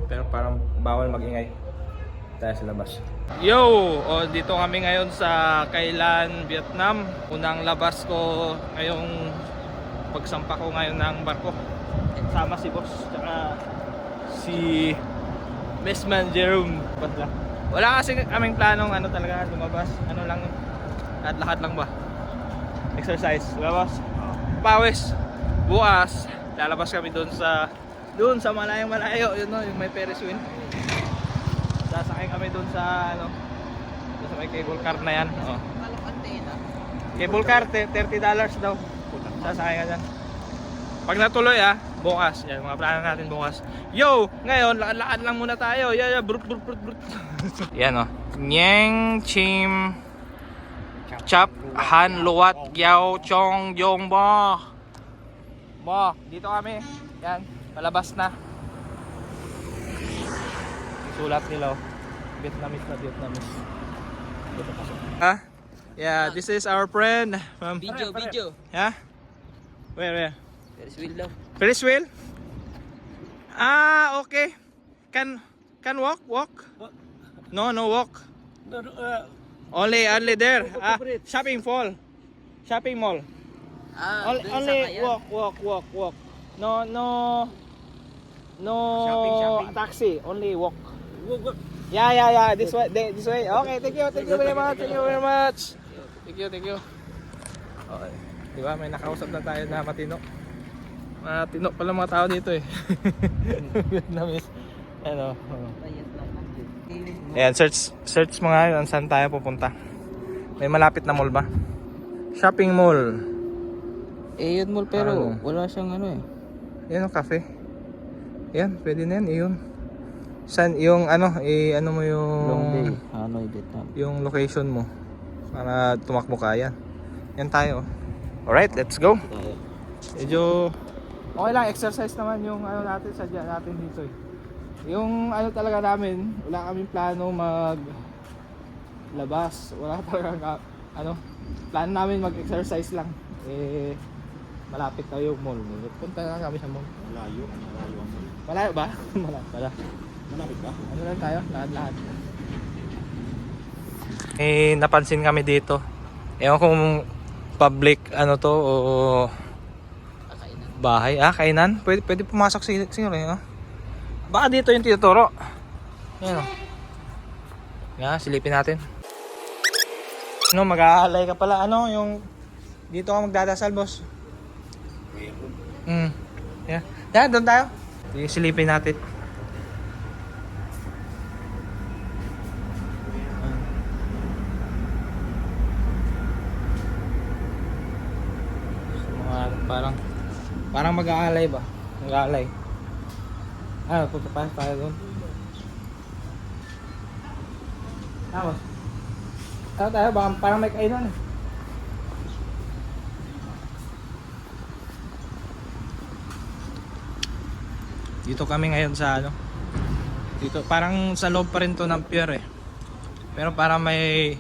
Pero parang bawal magingay tayo sa labas. Yo! Dito kami ngayon sa Kailan, Vietnam. Unang labas ko ngayong pagsampa ko ngayon ng barko. Sama si boss, tsaka si Bestman Jerome. Wala kasi kaming planong talaga lumabas. Lang, at lahat lang ba? Exercise, labas. Pawis. Bukas, lalabas kami doon sa malayong malayo, yun no, yung may Ferris wheel. Sasakay kami doon sa doon sa may cable car na yan. Cable car, $30 daw. Sasakay ka dyan. Pag natuloy bukas, yan mga plano natin bukas. Yo, ngayon lakad-lakad lang muna tayo. Brut. Yan Nyeng Chim Chap Han Luat Yao Chong Yong Bo. Dito kami. Yan, palabas na. Sulat nila Vietnamese. Yeah, this is our friend from Video. Yeah? Where? Ferris wheel daw. Ferris wheel? Okay. Can walk? No walk. Only there. Shopping mall. Only walk. No Shopping. taxi. Only walk. Yeah. This way. Okay, thank you very much. Thank you. Okay. Di ba, may nakausap na tayo na matino. Matino pala mga tao dito eh. Vietnamese. Ayan, search mo nga yun saan tayo pupunta. May malapit na mall ba? Shopping mall. Yun mall pero wala siyang Yan ang cafe. Yan, pwede na yan. Iyon. Saan yung ano mo yung Long day, Hanoi, Vietnam. yung location mo para tumakbo ka yan. Yan tayo. Alright, let's go. Medyo okay lang, exercise naman yung natin, sadya natin dito eh. Yung talaga namin, wala kaming plano labas. Wala talaga plano namin mag-exercise lang. Malapit na yung mall. Punta na kami sa mall. Malayo ba? Malapit ba? Lang tayo, lahat. Napansin kami dito. Ewan kung public to o bahay. Kainan. Pwede pumasok siguro Baka dito yung tinuturo. Ayan Yan, silipin natin. Mag-aalay ka pala. Yung dito ka magdadasal, boss. Yeah. Yan, doon tayo. Silipin natin. Parang mag-aalay ba? Mag-aalay. Pagkapas tayo doon. Tapos tayo ba? Parang may kainan eh. Dito kami ngayon sa dito parang sa loob pa rin to ng pier eh. Pero parang may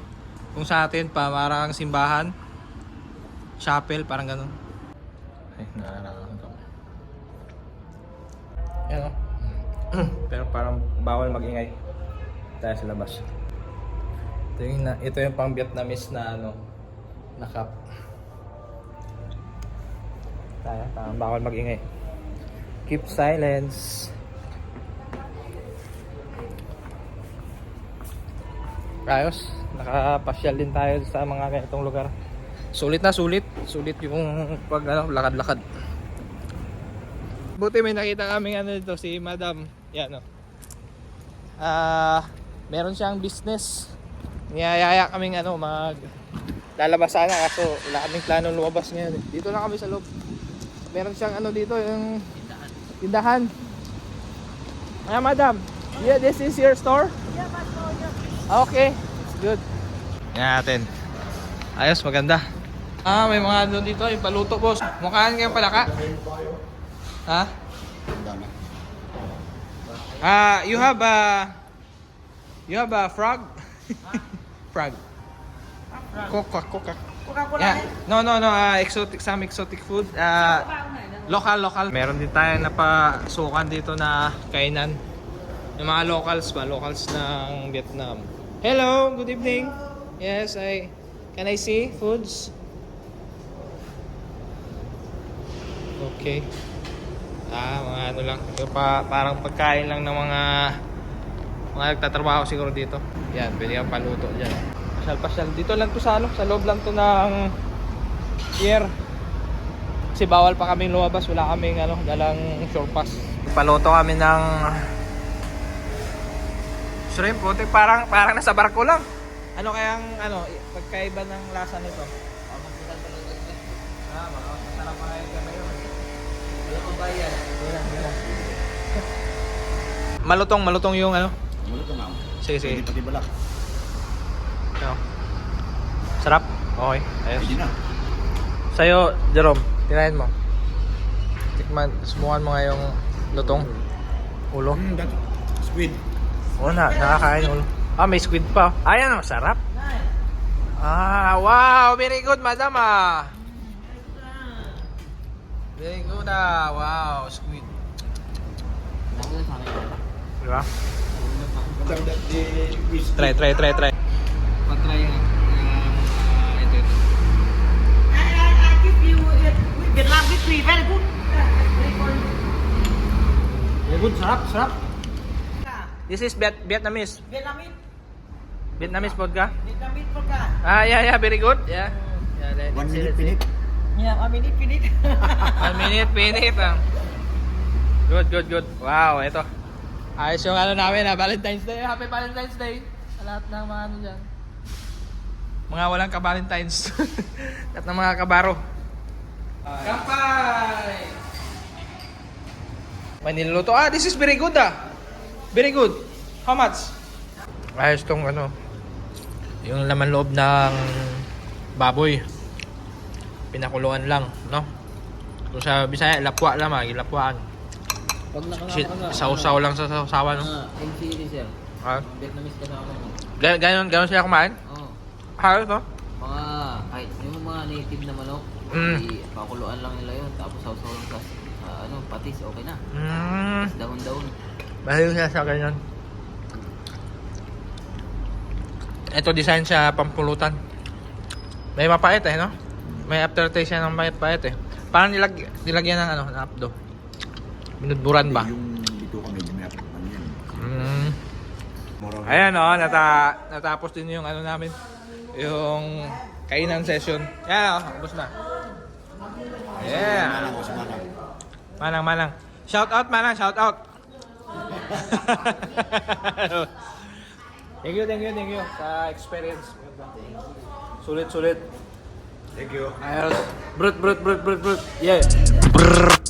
kung sa atin pa parang simbahan, chapel, parang ganun. Ay, nakakatawa ko. Yan Pero parang bawal magingay tayo sa labas. Ito yung pang Vietnamese na na cup. Parang bawal magingay. Keep silence. Ayos, nakapasyal din tayo sa mga ganitong lugar. Sulit yung pag lakad-lakad. Buti may nakita kaming dito si Madam. Yan meron siyang business. Niyayaya kaming lalabas sana kaso wala kaming plano lumabas ngayon. Dito lang kami sa loob. Meron siyang dito yung tindahan. Madam, yeah, this is your store? Yeah, but no, Okay, it's good. Yan natin. Ayos, maganda. May mga doon dito, yung paluto, boss. Mukhaan kayo palaka. Ha? You have a frog? Frog. Coca. Yeah. No. Some exotic food. Local. Meron din tayo napasukan dito na kainan. Yung mga locals ng Vietnam. Hello, good evening. Yes, can I see foods? Okay. Mga ano lang. Yung parang pagkain lang ng mga nagtatrabaho siguro dito. Yan, pwede kang paluto dyan. Pasyal. Dito lang to sa loob lang to ng pier. Kasi bawal pa kaming lumabas, wala kaming dalang shore pass. Paluto kami ng shrimp, putik, parang nasa barko lang. Ano kayang pagkaiba ng lasa nito? Masarap pa kayo kami yun. Wala pang bayan. Malutong yung Malutong nga. Sige. Hindi pati balak. Sarap? Okay, ayos. Pwede na. Sa'yo, Jerome, tirahin mo. Subukan mo nga yung lutong ulo. That squid. Oo na, nakakain ulo. May squid pa. Ayan, sarap. Wow, very good, madam Very good wow, squid. Diba? Try. Pag-try yung ito. I give you Vietnamese tea, very good. Very good, sarap. This is Vietnamese vodka. Vietnamese vodka. Yeah, very good. Yeah. 1 minute pinit. Yeah, a minute. 1 minute, pinit. Good. Wow, ito. Ayos yung namin Valentine's Day. Happy Valentine's Day. Sa lahat ng mga dyan. Mga walang ka-Valentine's. Lahat ng mga kabaro. Kampay! May niluluto. This is very good Very good. How much? Ayos tong yung laman loob ng baboy. Pinakuluan lang, no? Kung sa Bisaya, lapwa lang, ilapwaan. Pag Shit, nakakama ka. sausaw lang sa sausawan, no? MCD sir. Ah, Vietnamese kasama mo. ganon sila kumain? Oo. Halos, no? Kahit yung mga native na manok, pakuluan lang nila yun. Tapos sausaw lang sa patis, okay na. Tapos dahon-dahon. Bahil siya sa ganyan. Ito design sa pampulutan. May mapait no? May aftertaste siya ng pait eh. Parang nilagyan ng ng apdo. Minudburan ba? Yung dito kami, may ano yan. Ayan natapos din yung namin. Yung kainan session. Yan ubos na. Yeah. Manang. Shout out. Thank you sa experience. Sulit. Thank you. Ayos. Brut. Yeah. Brrr.